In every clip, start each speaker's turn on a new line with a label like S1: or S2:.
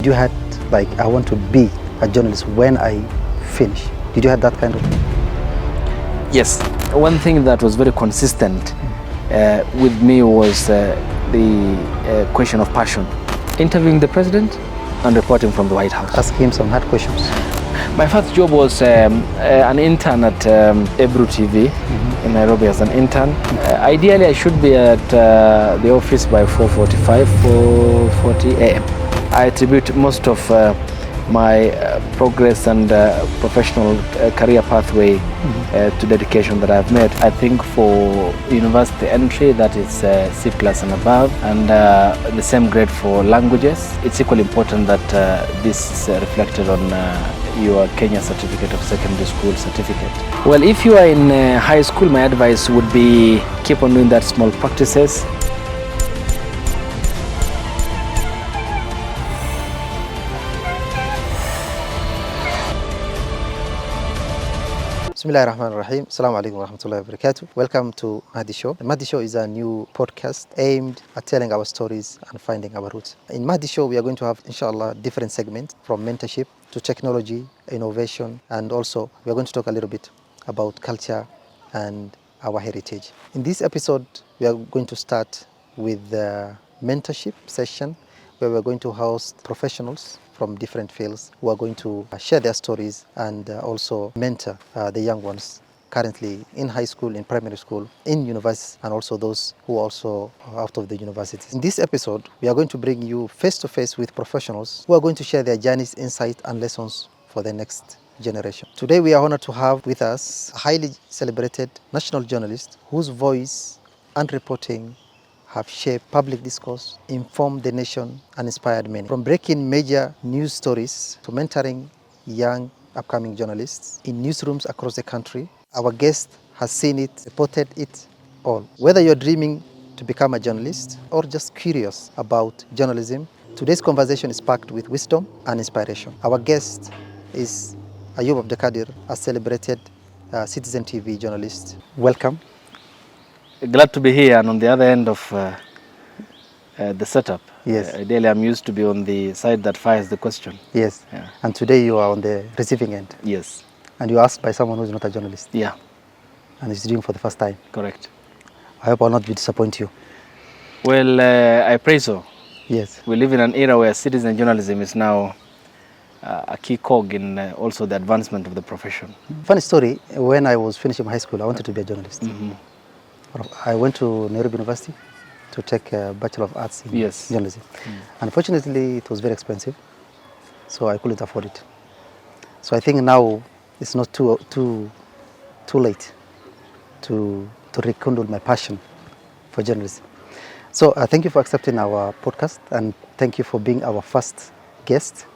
S1: You had like, I want to be a journalist when I finish. Did you have that kind of?
S2: Yes. One thing that was very consistent with me was the question of passion. Interviewing the president and reporting from the White House.
S1: Ask him some hard questions.
S2: My first job was an intern at Ebru TV in Nairobi as an intern. Ideally, I should be at the office by 4:45, 4:40 a.m. I attribute most of my progress and professional career pathway to dedication that I've made. I think for university entry, that is C+ and above, and the same grade for languages. It's equally important that this is reflected on your Kenya Certificate of Secondary School certificate. Well, if you are in high school, my advice would be keep on doing that small practices.
S1: Bismillahirrahmanirrahim. Assalamu alaikum wa rahmatullahi wa barakatuh. Welcome to Mahdi Show. The Mahdi Show is a new podcast aimed at telling our stories and finding our roots. In Mahdi Show, we are going to have, inshallah, different segments from mentorship to technology, innovation, and also we are going to talk a little bit about culture and our heritage. In this episode, we are going to start with the mentorship session where we are going to host professionals from different fields who are going to share their stories and also mentor the young ones currently in high school, in primary school, in university, and also those who are also out of the universities. In this episode, we are going to bring you face to face with professionals who are going to share their journeys, insight, and lessons for the next generation. Today, we are honored to have with us a highly celebrated national journalist whose voice and reporting have shaped public discourse, informed the nation, and inspired many. From breaking major news stories to mentoring young upcoming journalists in newsrooms across the country, our guest has seen it, reported it all. Whether you're dreaming to become a journalist or just curious about journalism, today's conversation is packed with wisdom and inspiration. Our guest is Ayub Abdikadir, a celebrated Citizen TV journalist. Welcome.
S2: Glad to be here and on the other end of the setup.
S1: Yes.
S2: Ideally, I'm used to be on the side that fires the question.
S1: Yes.
S2: Yeah.
S1: And today you are on the receiving end.
S2: Yes.
S1: And you're asked by someone who's not a journalist.
S2: Yeah.
S1: And is doing for the first time.
S2: Correct.
S1: I hope I'll not disappoint you.
S2: Well, I pray so.
S1: Yes.
S2: We live in an era where citizen journalism is now a key cog in also the advancement of the profession.
S1: Funny story, when I was finishing high school, I wanted to be a journalist. I went to Nairobi University to take a Bachelor of Arts in journalism. Unfortunately, it was very expensive, so I couldn't afford it. So I think now it's not too late to rekindle my passion for journalism. So thank you for accepting our podcast, and thank you for being our first guest.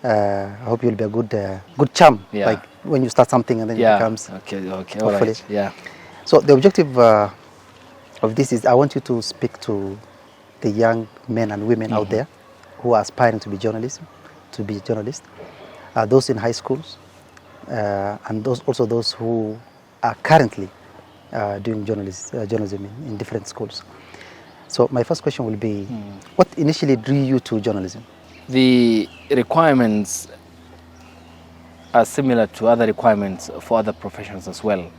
S1: I hope you'll be a good charm, like when you start something and then it becomes.
S2: Okay,
S1: hopefully.
S2: all right. Yeah.
S1: So the objective of this is I want you to speak to the young men and women out there who are aspiring to be journalists, those in high schools, and those who are currently doing journalism in different schools. So my first question will be, what initially drew you to journalism?
S2: The requirements are similar to other requirements for other professions as well.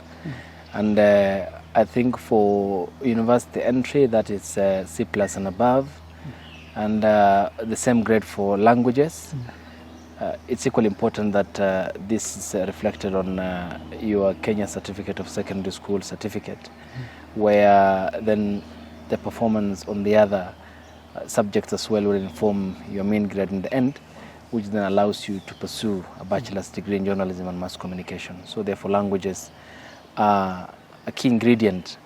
S2: And I think for university entry, that is C+ and above, and the same grade for languages. It's equally important that this is reflected on your Kenya Certificate of Secondary School certificate, where then the performance on the other subjects as well will inform your main grade in the end, which then allows you to pursue a bachelor's degree in journalism and mass communication. So therefore languages are a key ingredient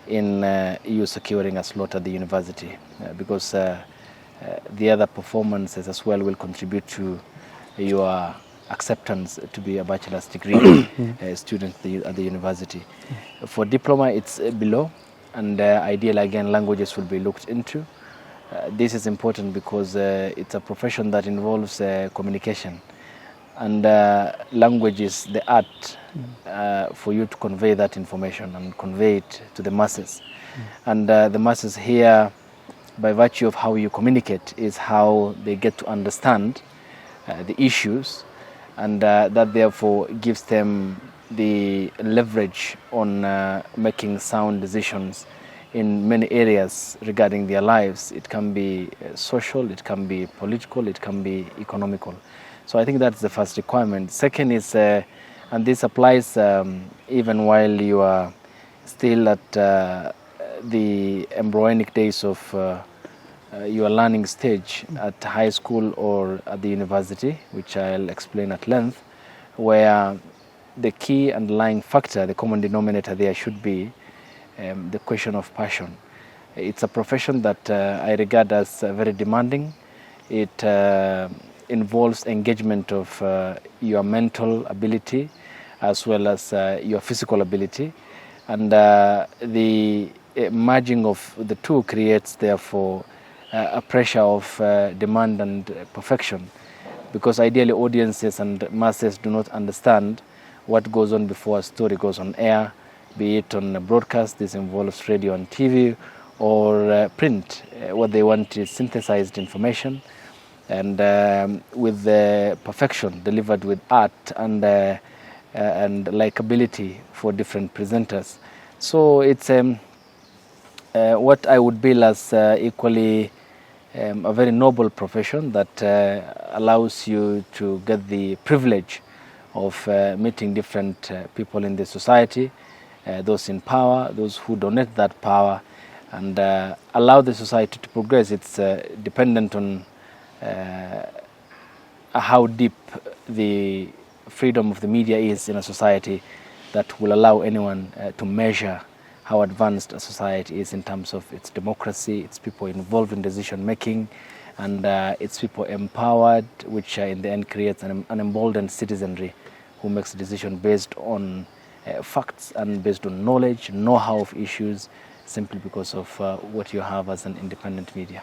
S2: in you securing a slot at the university, because the other performances as well will contribute to your acceptance to be a bachelor's degree student at the university. For diploma, it's below, and ideally again languages will be looked into. This is important because it's a profession that involves communication, and language is the art for you to convey that information and convey it to the masses. And the masses hear by virtue of how you communicate is how they get to understand the issues, and that therefore gives them the leverage on making sound decisions in many areas regarding their lives. It can be social, it can be political, it can be economical. So I think that's the first requirement. Second is, and this applies even while you are still at the embryonic days of your learning stage at high school or at the university, which I'll explain at length, where the key underlying factor, the common denominator there should be the question of passion. It's a profession that I regard as very demanding. It involves engagement of your mental ability as well as your physical ability, and the merging of the two creates therefore a pressure of demand and perfection, because ideally audiences and masses do not understand what goes on before a story goes on air, be it on a broadcast. This involves radio and TV, or print. What they want is synthesized information, and with the perfection delivered with art and likability for different presenters. So it's what I would bill as equally a very noble profession that allows you to get the privilege of meeting different people in the society, those in power, those who donate that power, and allow the society to progress. It's dependent on how deep the freedom of the media is in a society that will allow anyone to measure how advanced a society is in terms of its democracy, its people involved in decision making, and its people empowered, which in the end creates an emboldened citizenry who makes a decision based on facts and based on knowledge, know-how of issues, simply because of what you have as an independent media.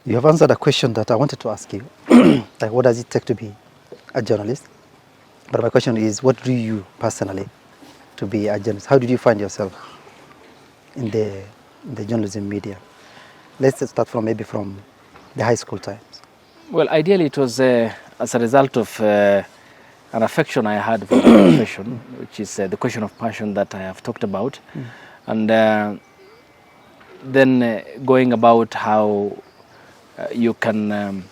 S1: You have answered a question that I wanted to ask you. Like, what does it take to be a journalist? But my question is, what do you personally to be a journalist? How did you find yourself in the journalism media? Let's start from maybe from the high school times.
S2: Well, ideally it was as a result of an affection I had for the profession, which is the question of passion that I have talked about, and then going about how you can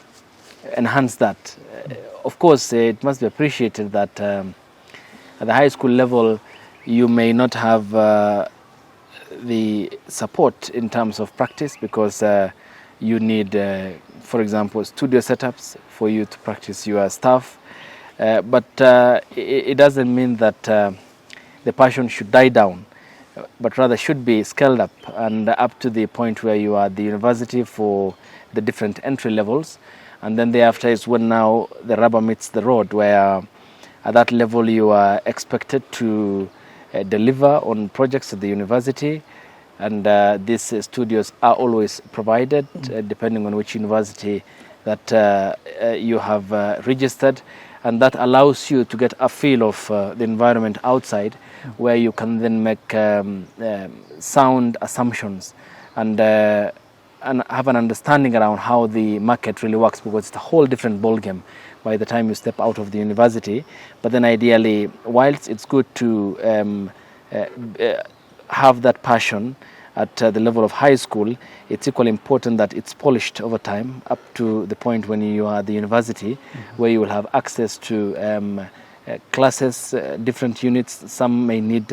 S2: enhance that. Of course, it must be appreciated that at the high school level, you may not have the support in terms of practice, because you need, for example, studio setups for you to practice your stuff. But it doesn't mean that the passion should die down, but rather should be scaled up and up to the point where you are at the university for the different entry levels. And then thereafter is when now the rubber meets the road, where at that level you are expected to deliver on projects at the university, and these studios are always provided depending on which university that you have registered, and that allows you to get a feel of the environment outside, where you can then make sound assumptions and have an understanding around how the market really works, because it's a whole different ballgame by the time you step out of the university. But then ideally, whilst it's good to have that passion at the level of high school, it's equally important that it's polished over time up to the point when you are at the university, where you will have access to classes, different units. Some may need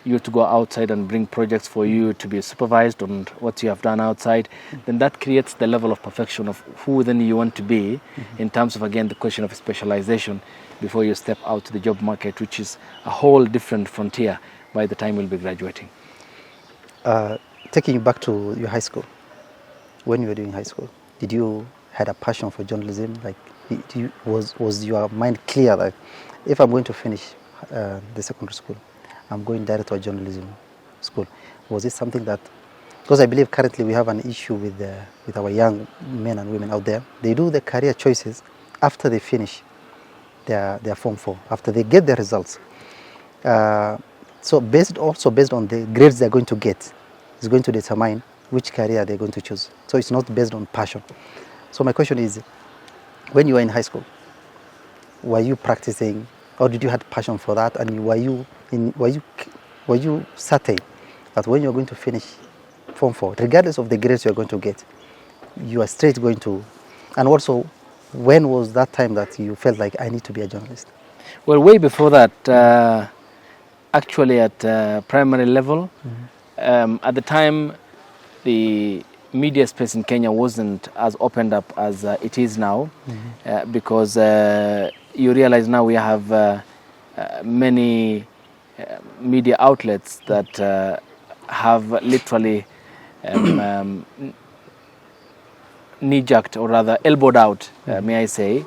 S2: you to go outside and bring projects for you to be supervised on what you have done outside. Then that creates the level of perfection of who then you want to be in terms of, again, the question of specialization before you step out to the job market, which is a whole different frontier by the time you'll be graduating.
S1: Taking you back to your high school, when you were doing high school, did you had a passion for journalism? Like, was your mind clear that if I'm going to finish the secondary school, I'm going direct to a journalism school? Was it something that, because I believe currently we have an issue with our young men and women out there, they do the career choices after they finish their Form 4, after they get their results. So based on the grades they're going to get, is going to determine which career they're going to choose. So it's not based on passion. So my question is, when you were in high school, were you practicing, or did you have passion for that? And were you certain that when you're going to finish Form 4, regardless of the grades you're going to get, you are straight going to, and also, when was that time that you felt like I need to be a journalist?
S2: Well, way before that, actually at primary level, at the time, the media space in Kenya wasn't as opened up as it is now, because you realize now we have many media outlets that have literally knee-jerked, or rather elbowed out, may I say,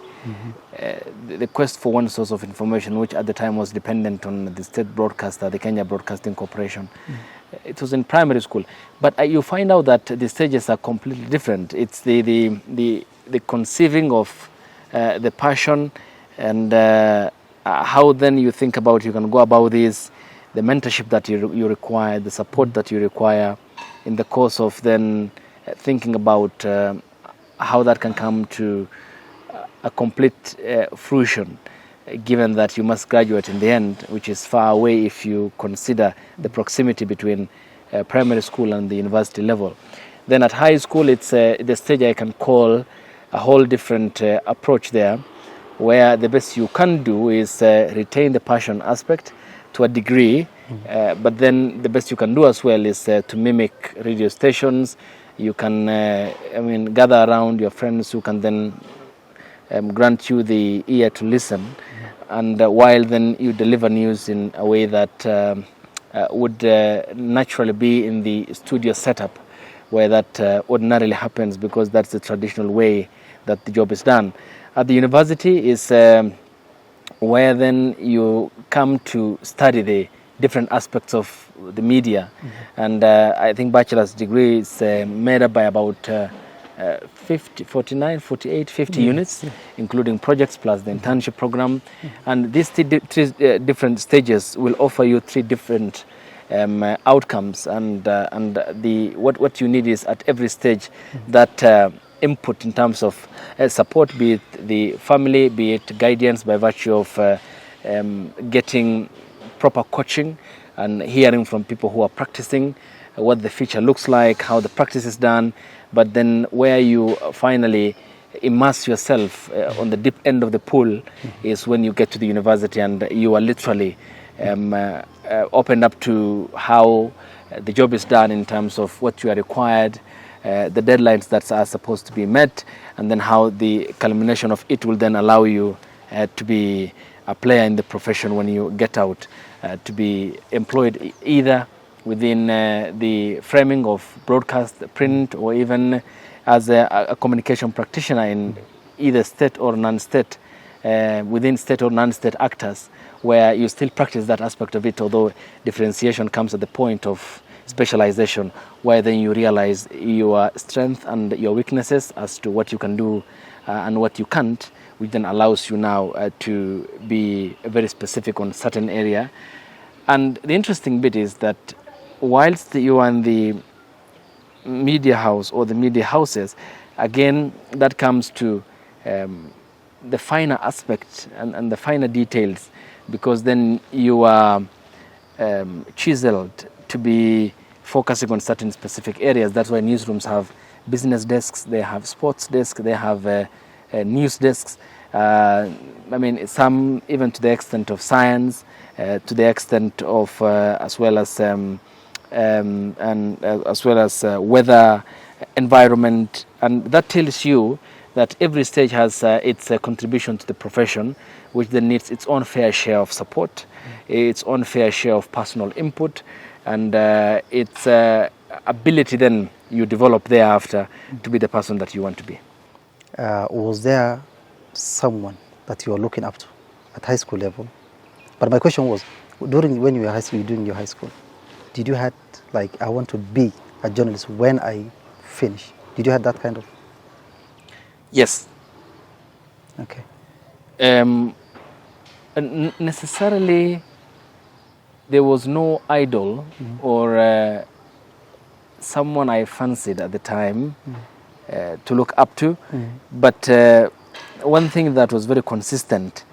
S2: the quest for one source of information, which at the time was dependent on the state broadcaster, the Kenya Broadcasting Corporation. It was in primary school, but you find out that the stages are completely different. It's the conceiving of the passion, and how then you think about, you can go about this, the mentorship that you require, the support that you require in the course of then thinking about how that can come to a complete fruition, given that you must graduate in the end, which is far away if you consider the proximity between primary school and the university level. Then at high school, it's the stage I can call a whole different approach there, where the best you can do is retain the passion aspect to a degree, but then the best you can do as well is to mimic radio stations. You can, gather around your friends who can then grant you the ear to listen, and while then you deliver news in a way that would naturally be in the studio setup, where that ordinarily happens, because that's the traditional way that the job is done. At the university is where then you come to study the different aspects of the media, and I think bachelor's degree is made up by about 50 units, including projects plus the internship program. And these three different stages will offer you three different outcomes, and what you need is at every stage that input in terms of support, be it the family, be it guidance by virtue of getting proper coaching and hearing from people who are practicing what the future looks like, how the practice is done, but then where you finally immerse yourself on the deep end of the pool is when you get to the university, and you are literally opened up to how the job is done in terms of what you are required, the deadlines that are supposed to be met, and then how the culmination of it will then allow you to be a player in the profession when you get out, to be employed either within the framing of broadcast, print, or even as a communication practitioner in either state or non-state, within state or non-state actors, where you still practice that aspect of it, although differentiation comes at the point of specialization, where then you realize your strength and your weaknesses as to what you can do and what you can't, which then allows you now to be very specific on certain area. And the interesting bit is that whilst you are in the media house or the media houses, again, that comes to the finer aspect and the finer details, because then you are chiseled to be focusing on certain specific areas. That's why newsrooms have business desks, they have sports desks, they have news desks. Some even to the extent of science, to the extent of as well as weather, environment, and that tells you that every stage has its contribution to the profession, which then needs its own fair share of support, its own fair share of personal input, and its ability then you develop thereafter to be the person that you want to be.
S1: Was there someone that you were looking up to at high school level? But my question was, when you were doing your high school, did you had like, I want to be a journalist when I finish? Did you have that kind of?
S2: Yes.
S1: Okay.
S2: Necessarily, there was no idol or someone I fancied at the time to look up to. But one thing that was very consistent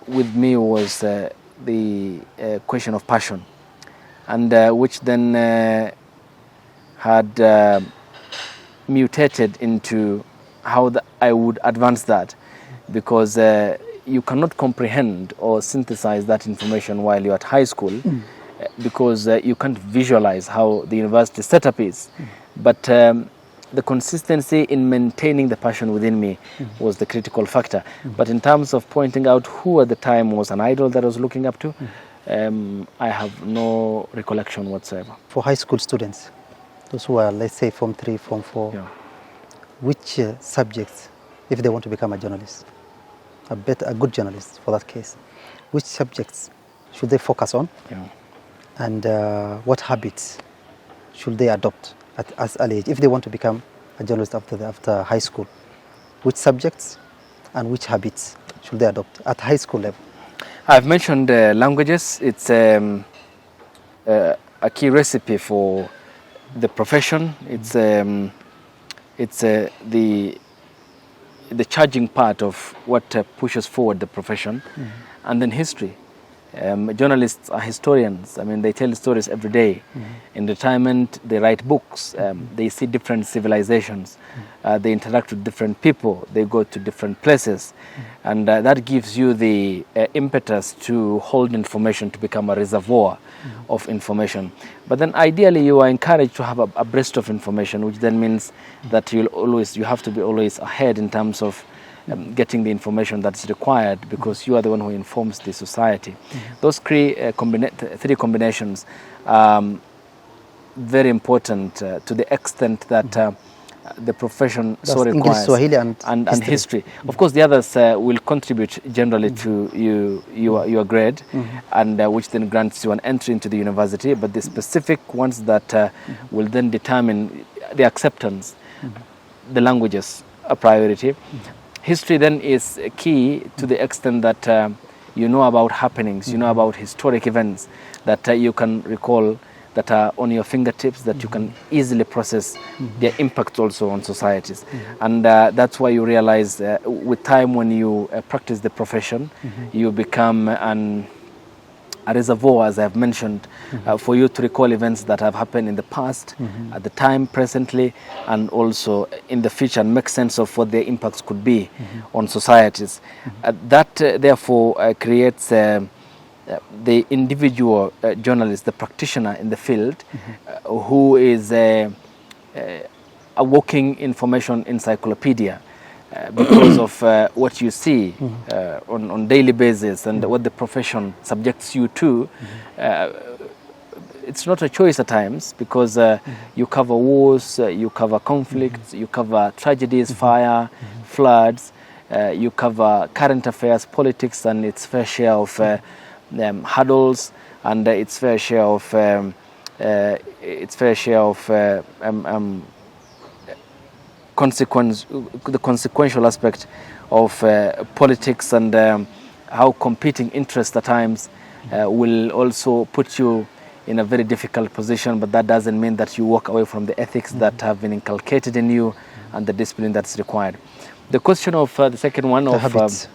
S2: with me was the question of passion, and which then had mutated into how I would advance that, because you cannot comprehend or synthesize that information while you're at high school, because you can't visualize how the university setup is. But the consistency in maintaining the passion within me was the critical factor. But in terms of pointing out who at the time was an idol that I was looking up to, I have no recollection whatsoever.
S1: For high school students, those who are, let's say, Form 3, Form 4,
S2: Yeah.
S1: which subjects, if they want to become a journalist, a good journalist for that case, which subjects should they focus on?
S2: Yeah.
S1: And what habits should they adopt at as early age if they want to become a journalist after high school? Which subjects and which habits should they adopt at high school level?
S2: I've mentioned languages. It's a key recipe for the profession. It's the charging part of what pushes forward the profession. And then history. Journalists are historians. I mean, they tell stories every day. In retirement, they write books. They see different civilizations. They interact with different people. They go to different places. And that gives you the impetus to hold information, to become a reservoir of information. But then ideally, you are encouraged to have a breast of information, which then means that you have to be always ahead in terms of getting the information that's required, because you are the one who informs the society. Those three combinations are very important to the extent that the profession so requires.
S1: English, Swahili, and
S2: history. Of course, the others will contribute generally to your grade, and which then grants you an entry into the university. But the specific ones that will then determine the acceptance, the languages, a priority. History then is key to the extent that you know about happenings, you know about historic events that you can recall, that are on your fingertips, that you can easily process their impact also on societies. And that's why you realize with time, when you practice the profession, you become a reservoir, as I've mentioned, for you to recall events that have happened in the past, at the time, presently, and also in the future, and make sense of what their impacts could be on societies. That, therefore, creates the individual journalist, the practitioner in the field, who is a walking information encyclopedia. Because of what you see on daily basis and what the profession subjects you to, it's not a choice at times, because you cover wars, you cover conflicts, you cover tragedies, fire, floods, you cover current affairs, politics, and its fair share of hurdles, and its fair share of the consequential aspect of politics, and how competing interests at times will also put you in a very difficult position. But that doesn't mean that you walk away from the ethics that have been inculcated in you and the discipline that's required. The question of the second one,
S1: the
S2: of
S1: habits.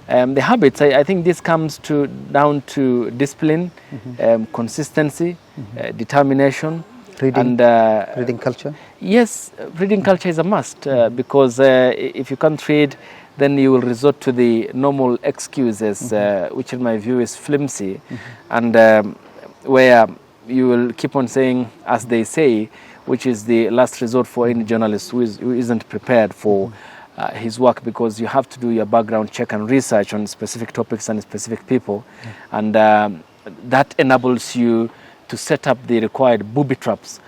S2: The habits, I think this comes down to discipline, consistency, determination,
S1: Reading,
S2: and
S1: reading culture.
S2: yes, reading culture is a must, because if you can't read, then you will resort to the normal excuses, which in my view is flimsy, and where you will keep on saying, as they say, which is the last resort for any journalist who isn't prepared for his work, because you have to do your background check and research on specific topics and specific people, and that enables you to set up the required booby traps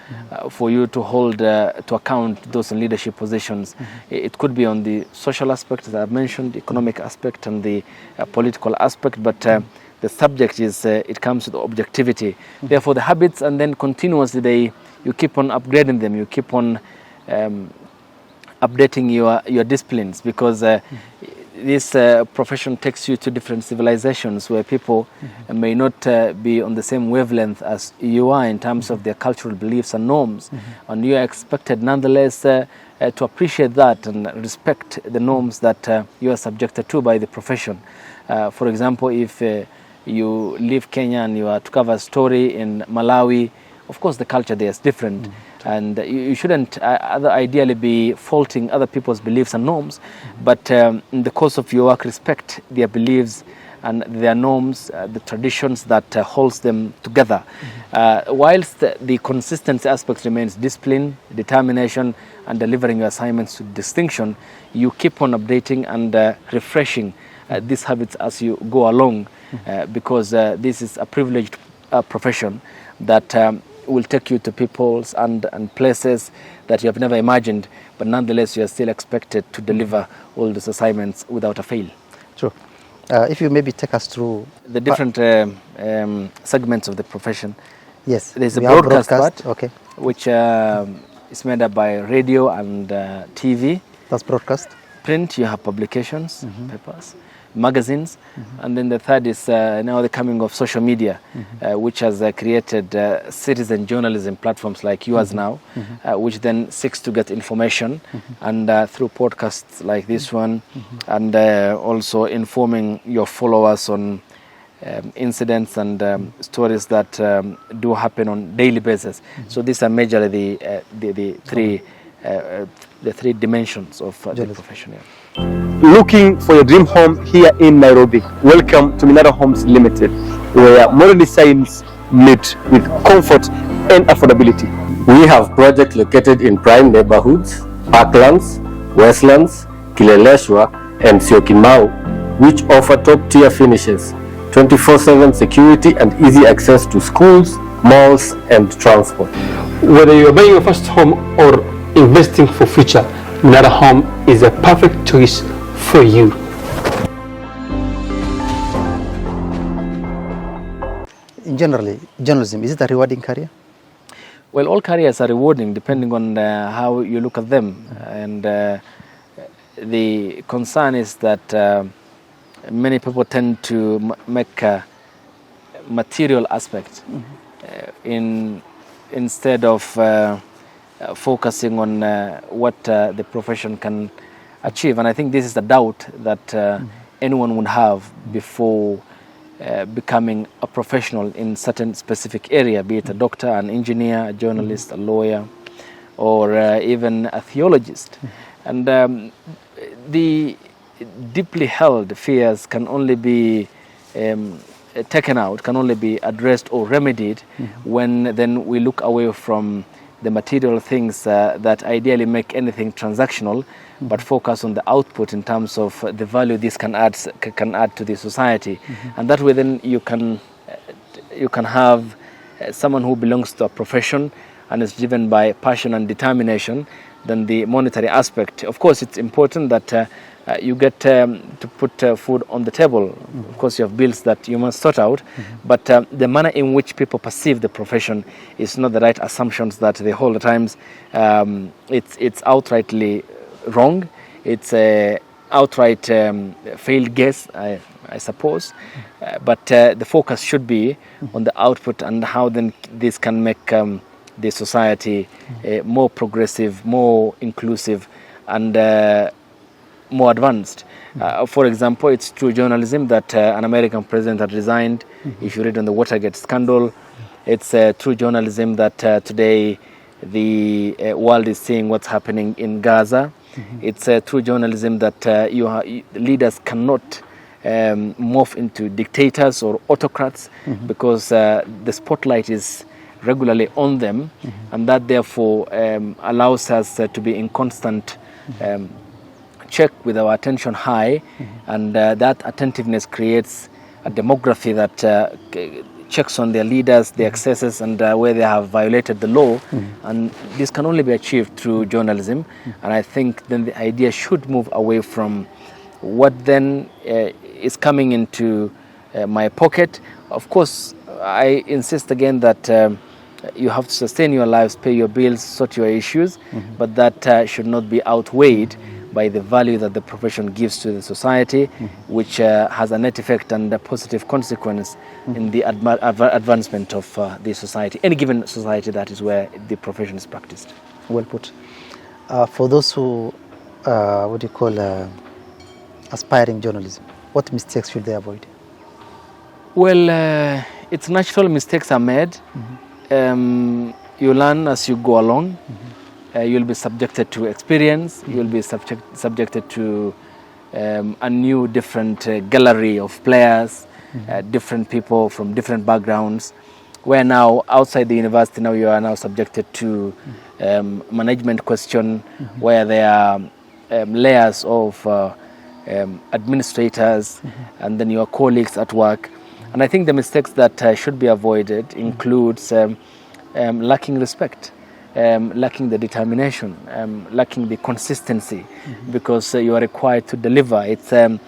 S2: for you to hold to account those in leadership positions. It could be on the social aspect, as I've mentioned, economic aspect, and the political aspect, but the subject is, it comes with objectivity. Therefore, the habits, and then continuously you keep on upgrading them, you keep on updating your disciplines, because this profession takes you to different civilizations where people may not be on the same wavelength as you are in terms of their cultural beliefs and norms, and you are expected nonetheless to appreciate that and respect the norms that you are subjected to by the profession. For example, if you leave Kenya and you are to cover a story in Malawi, of course the culture there is different. And you shouldn't ideally be faulting other people's beliefs and norms, but in the course of your work, respect their beliefs and their norms, the traditions that holds them together. Whilst the consistency aspect remains discipline, determination, and delivering your assignments to distinction, you keep on updating and refreshing these habits as you go along, because this is a privileged profession that will take you to peoples and places that you have never imagined, but nonetheless you are still expected to deliver all these assignments without a fail.
S1: True. If you maybe take us through
S2: the different segments of the profession.
S1: Yes.
S2: There's a broadcast part,
S1: okay,
S2: which is made up by radio and TV.
S1: That's broadcast.
S2: Print, you have publications, papers, magazines, and then the third is now the coming of social media, which has created citizen journalism platforms like yours now, which then seeks to get information and through podcasts like this one, and also informing your followers on incidents and stories that do happen on daily basis. So these are majorly the three dimensions of the profession. Yeah.
S3: Looking for your dream home here in Nairobi? Welcome to Minara Homes Limited, where modern designs meet with comfort and affordability.
S4: We have projects located in prime neighborhoods, Parklands, Westlands, Kileleshwa, and Syokimau, which offer top-tier finishes, 24/7 security, and easy access to schools, malls, and transport.
S3: Whether you're buying your first home or investing for future, Minara Home is a perfect choice for you.
S1: In generally, journalism, is it a rewarding career?
S2: Well, all careers are rewarding depending on how you look at them, and the concern is that many people tend to make a material aspect instead of focusing on what the profession can achieve. And I think this is the doubt that anyone would have before becoming a professional in certain specific area, be it a doctor, an engineer, a journalist, a lawyer, or even a theologist. And the deeply held fears can only be taken out, can only be addressed or remedied when then we look away from the material things that ideally make anything transactional, but focus on the output in terms of the value this can add to the society. And that way then you can have someone who belongs to a profession and is driven by passion and determination than the monetary aspect. Of course, it's important that you get to put food on the table. Of course, you have bills that you must sort out, but the manner in which people perceive the profession is not the right assumptions that they hold at times. It's outrightly wrong. It's a outright failed guess, I suppose. But the focus should be on the output and how then this can make the society more progressive, more inclusive, and more advanced. For example, it's true journalism that an American president had resigned. If you read on the Watergate scandal, it's true journalism that today the world is seeing what's happening in Gaza. It's true journalism that leaders cannot morph into dictators or autocrats because the spotlight is regularly on them, and that therefore allows us to be in constant check with our attention high, and that attentiveness creates a demography that checks on their leaders, their excesses, and where they have violated the law. And this can only be achieved through journalism. And I think then the idea should move away from what then is coming into my pocket. Of course, I insist again that you have to sustain your lives, pay your bills, sort your issues, but that should not be outweighed by the value that the profession gives to the society, which has a net effect and a positive consequence in the advancement of the society, any given society that is where the profession is practiced.
S1: Well put. For those who, aspiring journalism, what mistakes should they avoid?
S2: Well, it's natural mistakes are made. You learn as you go along. You'll be subjected to experience. You'll be subjected to a new different gallery of players, different people from different backgrounds, where now outside the university now you are now subjected to management question, where there are layers of administrators and then your colleagues at work. And I think the mistakes that should be avoided includes lacking respect, lacking the determination, lacking the consistency, because you are required to deliver. It's a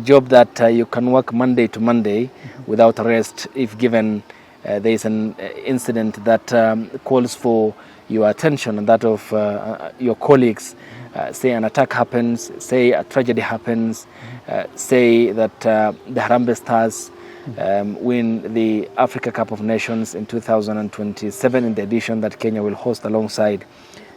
S2: job that you can work Monday to Monday without rest if given there is an incident that calls for your attention and that of your colleagues. Say an attack happens, say a tragedy happens, say that the Harambee Stars win the Africa Cup of Nations in 2027 in the edition that Kenya will host alongside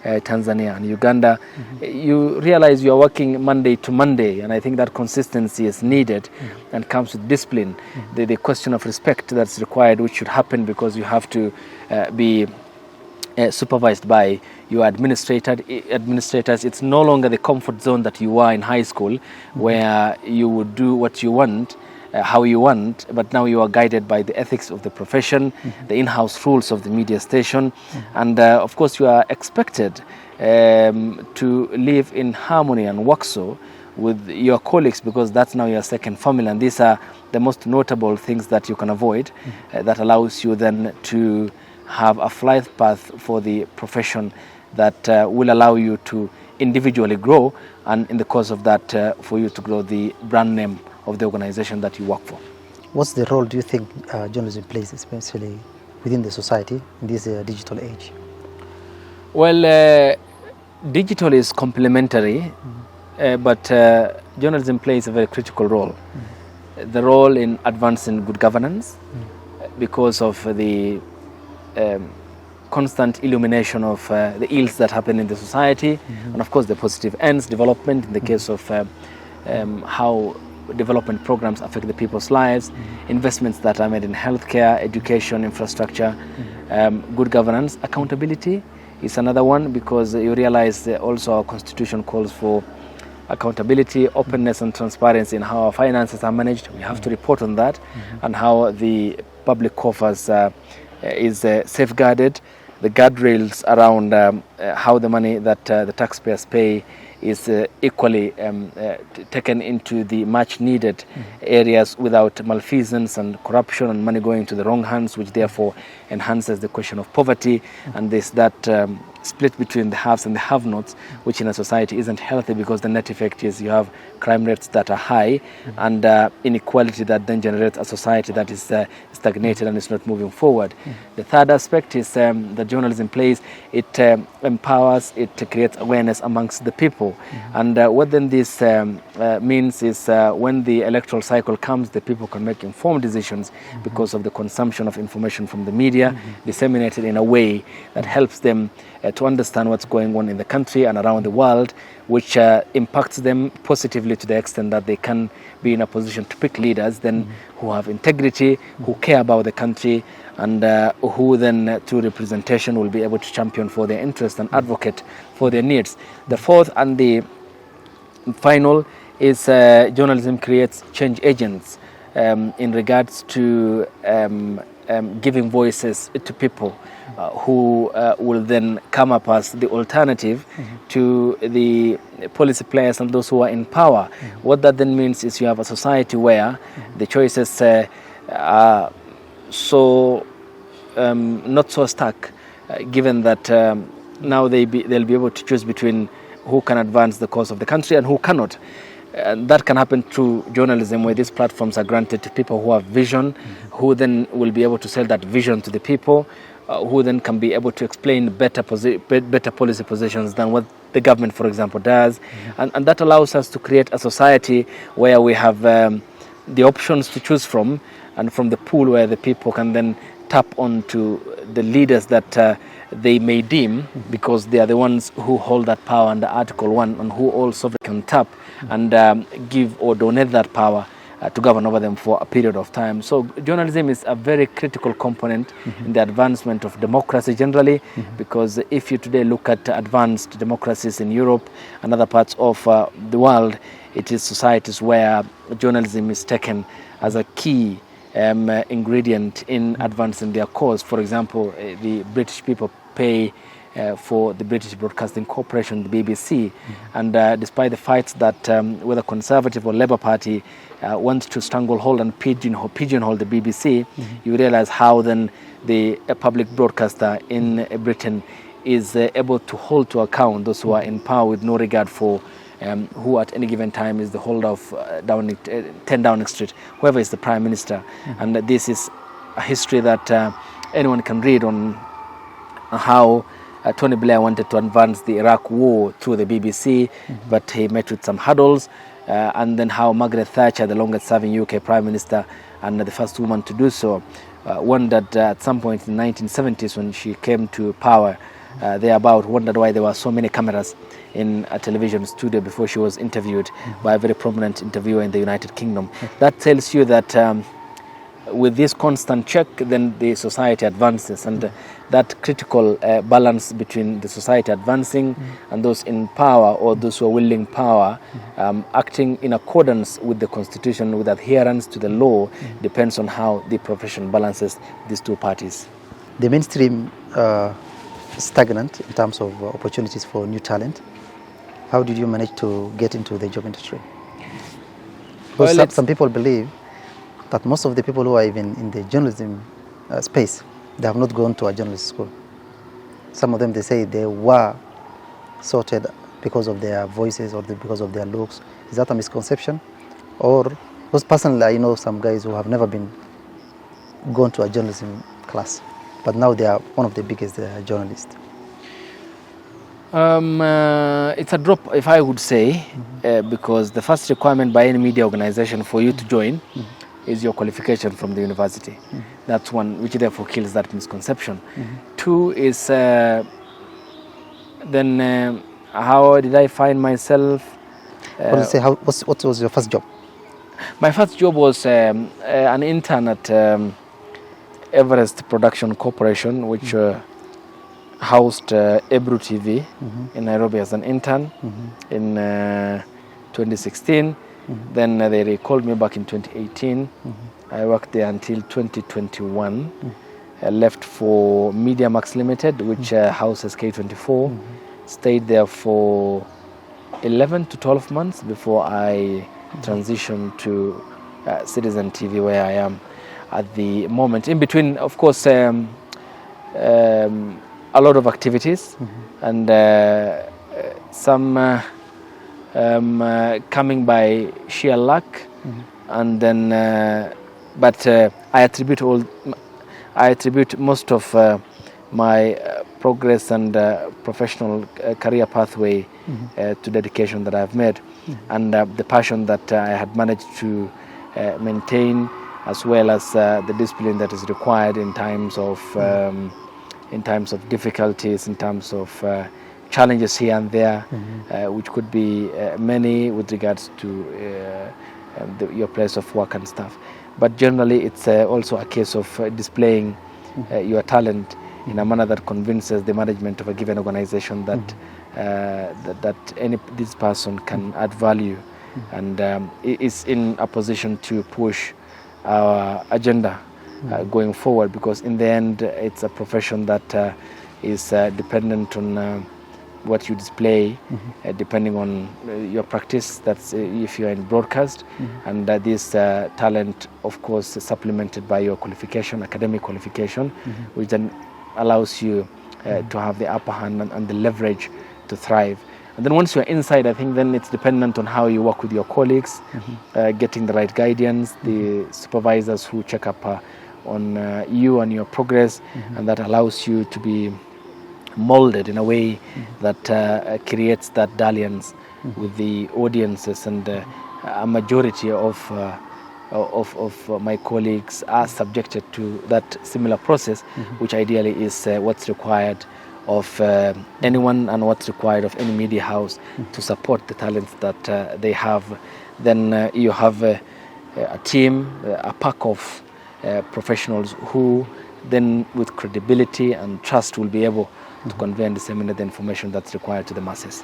S2: Tanzania and Uganda. You realize you are working Monday to Monday, and I think that consistency is needed and comes with discipline. The question of respect that's required, which should happen because you have to be supervised by your administrators. It's no longer the comfort zone that you were in high school, where you would do what you want, how you want, but now you are guided by the ethics of the profession, the in-house rules of the media station, and of course you are expected to live in harmony and work so with your colleagues, because that's now your second family, and these are the most notable things that you can avoid that allows you then to have a flight path for the profession that will allow you to individually grow, and in the course of that for you to grow the brand name of the organization that you work for.
S1: What's the role do you think journalism plays, especially within the society in this digital age?
S2: Well, digital is complementary, but journalism plays a very critical role. The role in advancing good governance, because of the constant illumination of the ills that happen in the society, and of course the positive ends, development in the case of how development programs affect the people's lives, investments that are made in healthcare, education, infrastructure, good governance. Accountability is another one, because you realize also our constitution calls for accountability, openness and transparency in how our finances are managed. We have to report on that, and how the public coffers is safeguarded, the guardrails around how the money that the taxpayers pay is equally taken into the much needed areas without malfeasance and corruption and money going to the wrong hands, which therefore enhances the question of poverty, and there's that split between the haves and the have-nots, which in a society isn't healthy, because the net effect is you have crime rates that are high and inequality that then generates a society that is stagnated and is not moving forward. The third aspect is that journalism plays. It empowers, it creates awareness amongst the people. And what then this means is when the electoral cycle comes, the people can make informed decisions because of the consumption of information from the media, disseminated in a way that helps them to understand what's going on in the country and around the world, which impacts them positively to the extent that they can be in a position to pick leaders then who have integrity, who care about the country, and who then through representation will be able to champion for their interests and advocate for their needs. The fourth and the final is journalism creates change agents in regards to giving voices to people who will then come up as the alternative to the policy players and those who are in power. What that then means is you have a society where the choices are so not so stark, given that now they'll be able to choose between who can advance the cause of the country and who cannot. And that can happen through journalism, where these platforms are granted to people who have vision, who then will be able to sell that vision to the people, who then can be able to explain better policy positions than what the government, for example, does. And that allows us to create a society where we have the options to choose from, and from the pool where the people can then tap onto the leaders that they may deem, because they are the ones who hold that power under Article 1, and who also can tap and give or donate that power to govern over them for a period of time. So journalism is a very critical component in the advancement of democracy generally, because if you today look at advanced democracies in Europe and other parts of the world, it is societies where journalism is taken as a key ingredient in advancing their cause. For example, the British people pay for the British Broadcasting Corporation, the BBC, and despite the fights that whether Conservative or Labour Party want to stranglehold and pigeonhole the BBC, you realize how then the public broadcaster in Britain is able to hold to account those who are in power, with no regard for who at any given time is the holder of 10 Downing Street, whoever is the Prime Minister. And this is a history that anyone can read on how Tony Blair wanted to advance the Iraq war through the BBC, but he met with some hurdles. And then how Margaret Thatcher, the longest serving UK Prime Minister and the first woman to do so, wondered at some point in the 1970s when she came to power, wondered why there were so many cameras in a television studio before she was interviewed by a very prominent interviewer in the United Kingdom. That tells you that with this constant check, then the society advances, and that critical balance between the society advancing and those in power, or those who are wielding power, acting in accordance with the constitution, with adherence to the law, depends on how the profession balances these two parties.
S1: The mainstream stagnant in terms of opportunities for new talent. How did you manage to get into the job industry? Because some people believe that most of the people who are even in the journalism space, they have not gone to a journalism school. Some of them, they say they were sorted because of their voices or because of their looks. Is that a misconception? Or, because personally I know some guys who have never gone to a journalism class, but now they are one of the biggest journalists.
S2: It's a drop, if I would say, because the first requirement by any media organization for you to join is your qualification from the university. That's one, which therefore kills that misconception. Two is then how did I find myself?
S1: What was your first job?
S2: My first job was an intern at Everest Production Corporation, which housed Ebru TV in Nairobi as an intern in 2016. Then they recalled me back in 2018. I worked there until 2021. I left for Media Max Limited, which houses K24. Stayed there for 11 to 12 months before I transitioned to Citizen TV, where I am at the moment. In between, of course, a lot of activities and some coming by sheer luck, and then but I attribute most of my progress and professional career pathway to dedication that I've made, and the passion that I had managed to maintain, as well as the discipline that is required in times of difficulties, in terms of challenges here and there, which could be many with regards to your place of work and stuff. But generally, it's also a case of displaying your talent in a manner that convinces the management of a given organization that this person can add value and is in a position to push our agenda going forward. Because in the end, it's a profession that is dependent on what you display, depending on your practice. That's if you're in broadcast, and this talent, of course, is supplemented by your qualification, academic qualification, which then allows you to have the upper hand and the leverage to thrive. And then once you're inside, I think then it's dependent on how you work with your colleagues, getting the right guidance, the supervisors who check up on you and your progress, and that allows you to be molded in a way that creates that dalliance with the audiences, and a majority of my colleagues are subjected to that similar process, which ideally is what's required of anyone and what's required of any media house to support the talents that they have. Then you have a team, a pack of professionals who then with credibility and trust will be able to convey and disseminate the information that's required to the masses.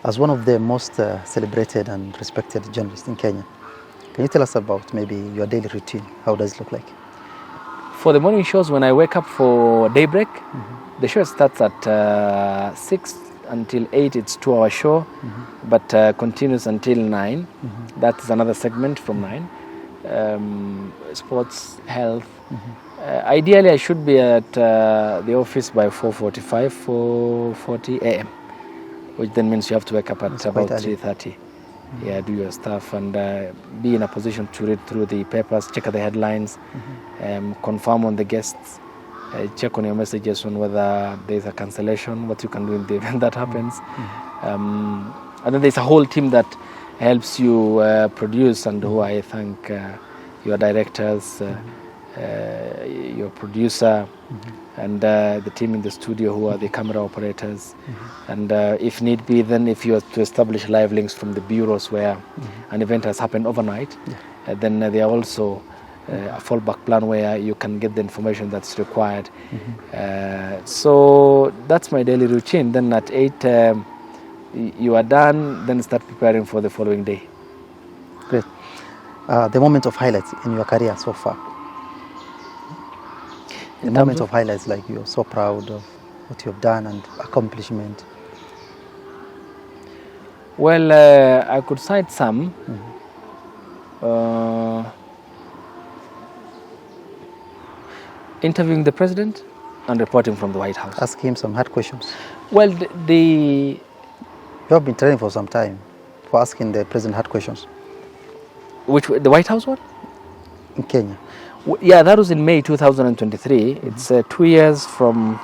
S1: As one of the most celebrated and respected journalists in Kenya, can you tell us about maybe your daily routine? How does it look like?
S2: For the morning shows, when I wake up for daybreak, the show starts at 6 until 8. It's a 2-hour show, but continues until 9. That's another segment from 9. Sports, health. Ideally, I should be at the office by 4:45, 4:40 a.m., which then means you have to wake up at about 3:30. Yeah, do your stuff and be in a position to read through the papers, check the headlines, confirm on the guests, check on your messages on whether there's a cancellation, what you can do in the event that happens. And then there's a whole team that helps you produce, and who I thank your directors, your producer, and the team in the studio who are the camera operators. And if need be, then if you are to establish live links from the bureaus where an event has happened overnight, then there are also a fallback plan where you can get the information that's required. So that's my daily routine. Then at 8 you are done, then start preparing for the following day.
S1: Great. The moment of highlights in your career so far. The moment of highlights, like you're so proud of what you've done and accomplishment.
S2: Well, I could cite some. Interviewing the president and reporting from the White House.
S1: Ask him some hard questions.
S2: Well,
S1: You have been training for some time for asking the president hard questions.
S2: the White House one?
S1: In Kenya.
S2: Yeah, that was in May 2023. It's 2 years from.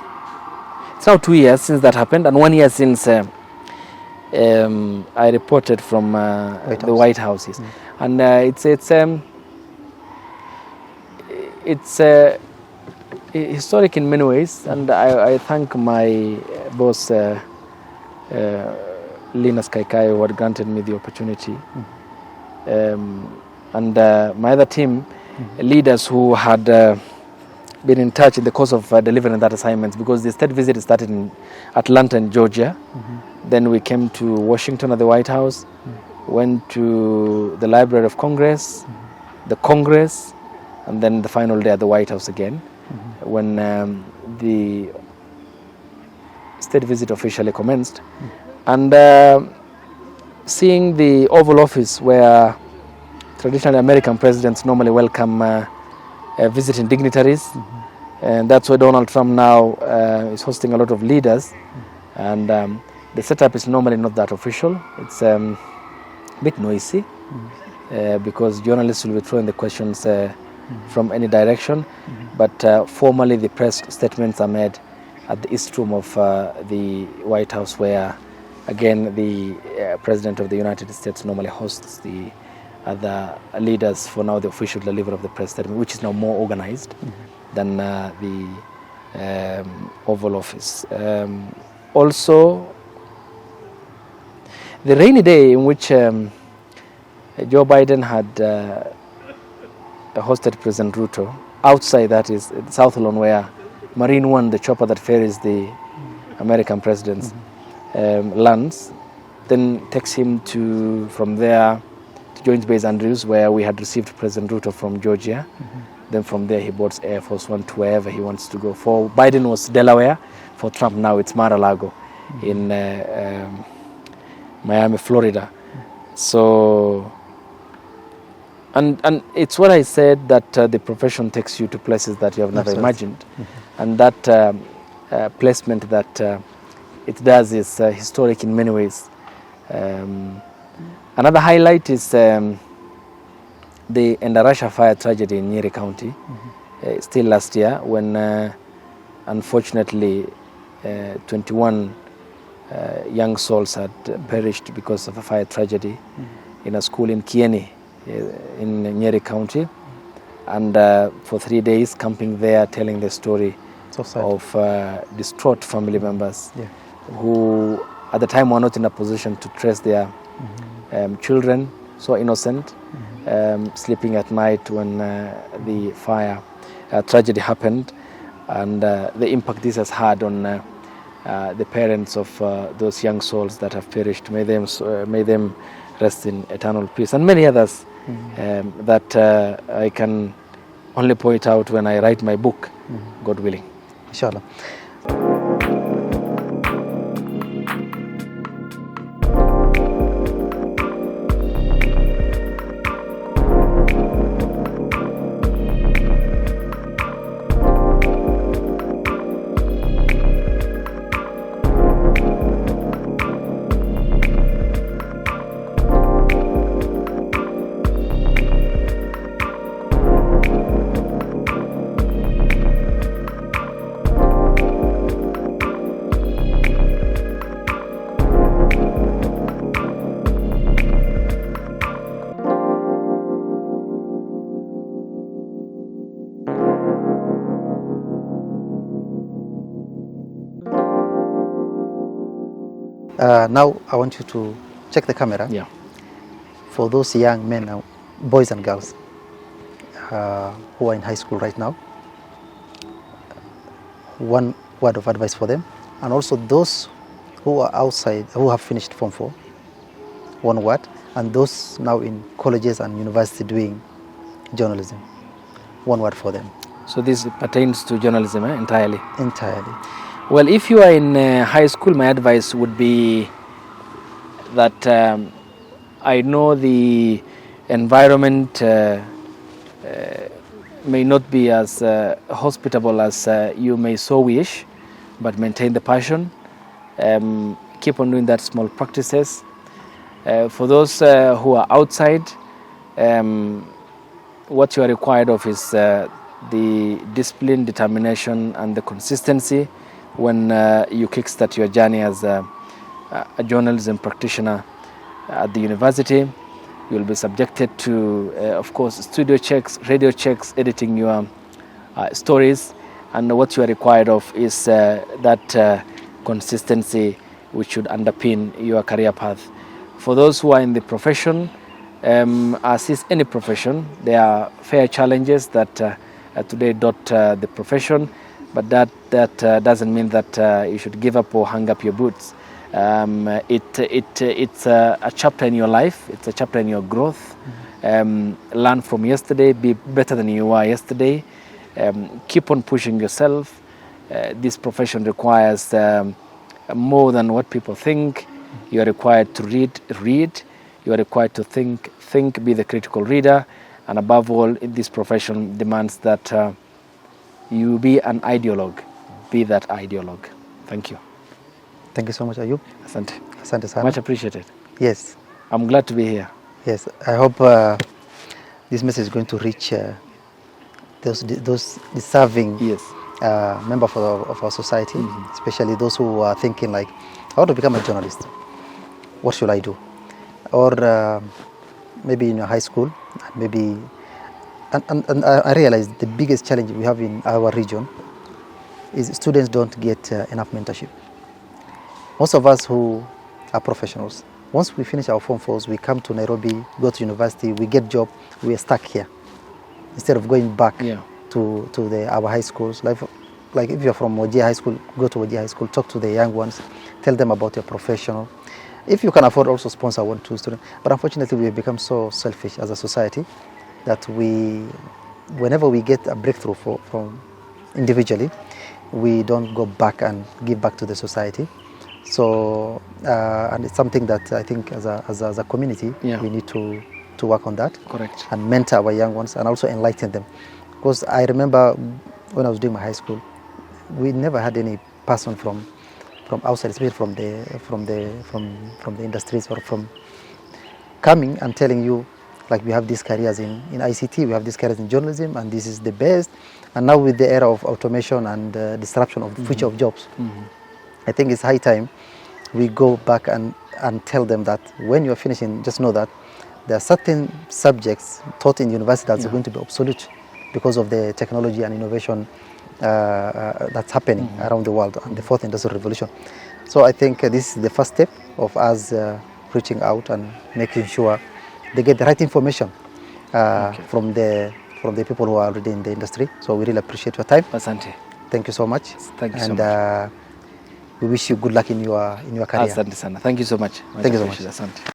S2: It's now 2 years since that happened, and 1 year since I reported from the White House. Yes. And it's historic in many ways, and I thank my boss Linus Kaikai, who had granted me the opportunity, and my other team. Leaders who had been in touch in the course of delivering that assignment, because the state visit started in Atlanta in Georgia. Then we came to Washington at the White House, went to the Library of Congress, the Congress, and then the final day at the White House again, when the state visit officially commenced. And seeing the Oval Office, where traditionally American presidents normally welcome visiting dignitaries, and that's why Donald Trump now is hosting a lot of leaders. And the setup is normally not that official. It's a bit noisy because journalists will be throwing the questions from any direction. But formally, the press statements are made at the East Room of the White House, where again the President of the United States normally hosts the other leaders for now the official delivery of the press statement, which is now more organized than the Oval Office. Also, the rainy day in which Joe Biden had hosted President Ruto, outside that is South Lawn, where Marine One, the chopper that ferries the American presidents, lands, then takes him from there to Joint Base Andrews, where we had received President Ruto from Georgia. Then from there he boards Air Force One to wherever he wants to go. For Biden was Delaware, for Trump now it's Mar-a-Lago in Miami, Florida. So, and it's what I said, that the profession takes you to places that you have never imagined. And that placement that it does is historic in many ways. Another highlight is the Endarasha fire tragedy in Nyeri County, still last year, when unfortunately 21 young souls had perished because of a fire tragedy in a school in Kieni in Nyeri County. And for 3 days camping there, telling the story of distraught family members who at the time were not in a position to trace their children, so innocent, sleeping at night when the fire tragedy happened, and the impact this has had on the parents of those young souls that have perished. May them rest in eternal peace, and many others that I can only point out when I write my book, God willing.
S1: Inshallah. Now I want you to check the camera.
S2: Yeah.
S1: For those young men, boys and girls who are in high school right now, one word of advice for them, and also those who are outside, who have finished Form 4, one word, and those now in colleges and university doing journalism, one word for them.
S2: So this pertains to journalism entirely?
S1: Entirely.
S2: Well, if you are in high school, my advice would be that I know the environment may not be as hospitable as you may so wish, but maintain the passion. Keep on doing that small practices. For those who are outside, what you are required of is the discipline, determination, and the consistency when you kickstart your journey as a journalism practitioner at the university. You'll be subjected to, of course, studio checks, radio checks, editing your stories, and what you are required of is that consistency which should underpin your career path. For those who are in the profession, as is any profession, there are fair challenges that today dot the profession, but that doesn't mean that you should give up or hang up your boots. It's a chapter in your life. It's a chapter in your growth. Learn from yesterday. Be better than you were yesterday. Keep on pushing yourself. This profession requires more than what people think. You are required to read. You are required to think, be the critical reader. And above all, this profession demands that you be an ideologue. Be that ideologue. Thank you.
S1: Thank you so much, Ayub.
S2: Asante.
S1: Asante sana.
S2: Much appreciated.
S1: Yes.
S2: I'm glad to be here.
S1: Yes. I hope this message is going to reach those deserving members of our society, especially those who are thinking like, I want to become a journalist. What should I do? Or maybe in your high school, maybe, and I realize the biggest challenge we have in our region is students don't get enough mentorship. Most of us who are professionals, once we finish our Form 4s, we come to Nairobi, go to university, we get job, we are stuck here. Instead of going back to our high schools, like if you're from Wajir High School, go to Wajir High School, talk to the young ones, tell them about your professional. If you can afford, also sponsor 1, 2 students. But unfortunately, we have become so selfish as a society that whenever we get a breakthrough from individually, we don't go back and give back to the society. So, and it's something that I think as a community, we need to work on that.
S2: Correct. And
S1: mentor our young ones and also enlighten them. Because I remember when I was doing my high school, we never had any person from outside, especially from the industries, or from coming and telling you, Like we have these careers in ICT, we have these careers in journalism, and this is the best. And now with the era of automation and disruption of the future of jobs, I think it's high time we go back and tell them that when you're finishing, just know that there are certain subjects taught in university that's going to be obsolete because of the technology and innovation that's happening around the world and the fourth industrial revolution. So I think this is the first step of us reaching out and making sure they get the right information from the people who are already in the industry. So we really appreciate your time.
S2: Asante.
S1: Thank you so much.
S2: Thank you so much.
S1: We wish you good luck in your career.
S2: Asante sana. Thank you so much.
S1: Thank you so much.
S2: Asante.